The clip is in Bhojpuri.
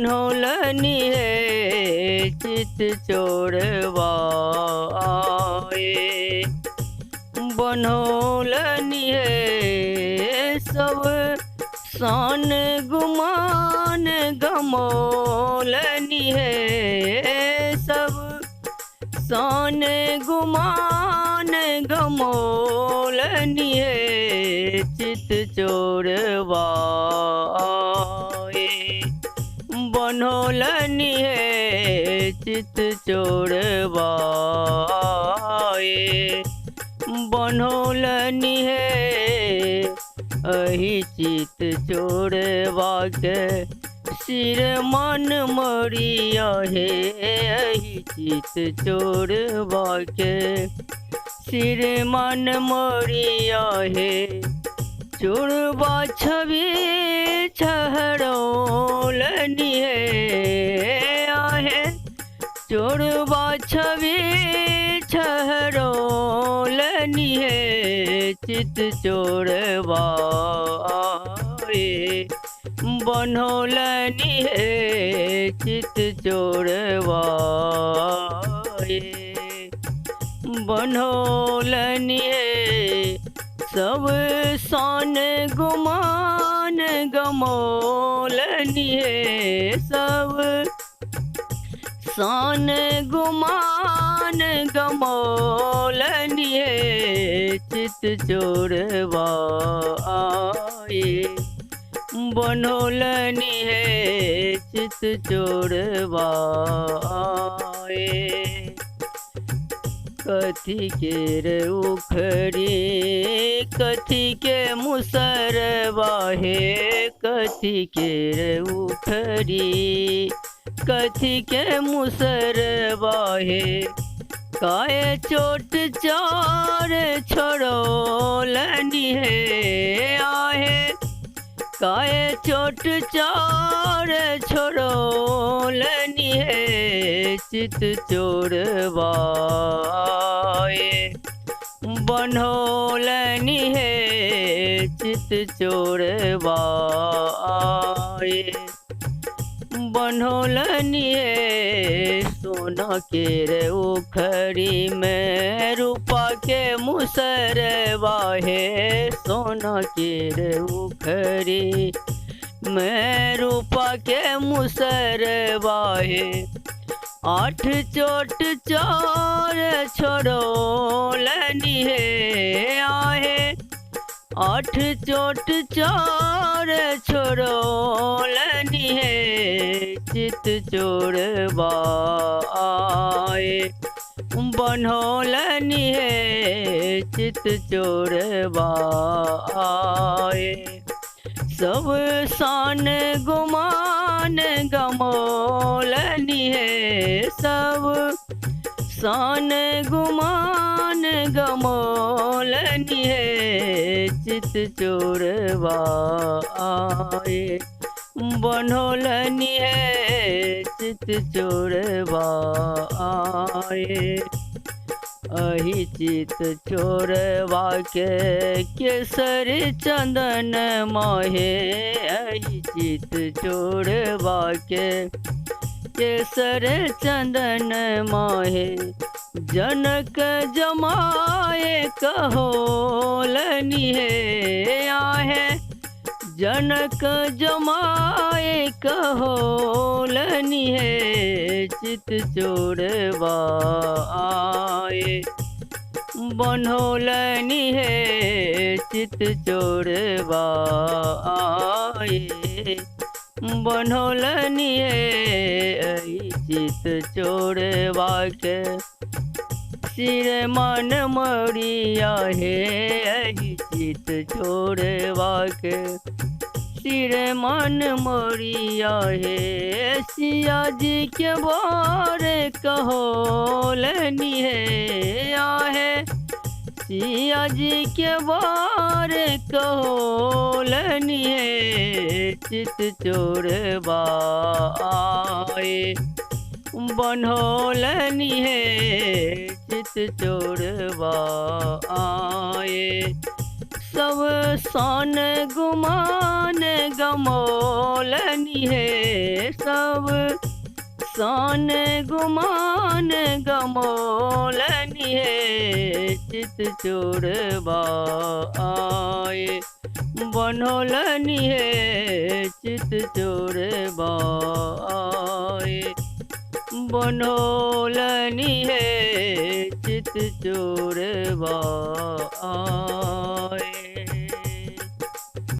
बनौलनी है चित चोरवाए। बनौलनी है सब शान गुमान गमौलनी है सब शान गुमान गमौलनी है चित चोरवाए। बनौलनी है चित चोरवाए। बनौलनी है अहि चित चोरवा के सिर मन मरिया है। अहि चित चोरवा के सिर मन मरिया है। चोरवा छवि छहरौलनी है आहे। चोरवा छवि छहरौलनी है चित चोरवाए। बनौलनी है चित चोरवाए। बनौलनी है सब शान गुमान गमौलनी है सब शान गुमान गमौलनी है चित चोरवाए। बनौलनी है चित चोरवाए। कथी के रे उखड़ी कथी के मुसरवा है। कथी के रे उखड़ी कथी के मुसरवा है। काए चोट चार छोड़ौलनी है आहे। काए चोट चार छोड़ौलनी है चित चोरवाए। बनौलनी है चित चोरवाए। बनौलनी है सोना के रे उखड़ी में रूपा के मुसरवा है। सोना के रे उखड़ी में रूपा के मुसरवा है। आठ चोट चार छोड़ौलनी है आहे। आठ चोट चार छोड़ौलनी है चित चोरवाए। बनौलनी है चित चोरवाए। सब शान गुमान गमौलनी है सब शान गुमान गमौलनी है चित चोरवाए। बनौलनी है चित चोरवाए। अहि चित चोरवा के केसर चंदन माहे। अहि चित चोरवा के केसर चंदन माहे। जनक जमाए कहोलनी है आहे। जनक जमाए कहोलनी है चित चोरवाए। बनौलनी है चित चोरवाए। बनौलनी है अहि चित चोरवा के सिर मन मरिया है। अहि चित चोरवा के सिर मन मरिया है। सिया जी के बार कहोलनी है आहे। सिया जी के बार कहोलनी है चित चोरवाए। बनौलनी है चित चोरवाए। सब शान गुमान गमौलनी बनौलनी है सब सान गुमान गमौलनी है चित चोरबाए बनौलनी है चित चोरबाए बनौलनी है चित चोरबाए।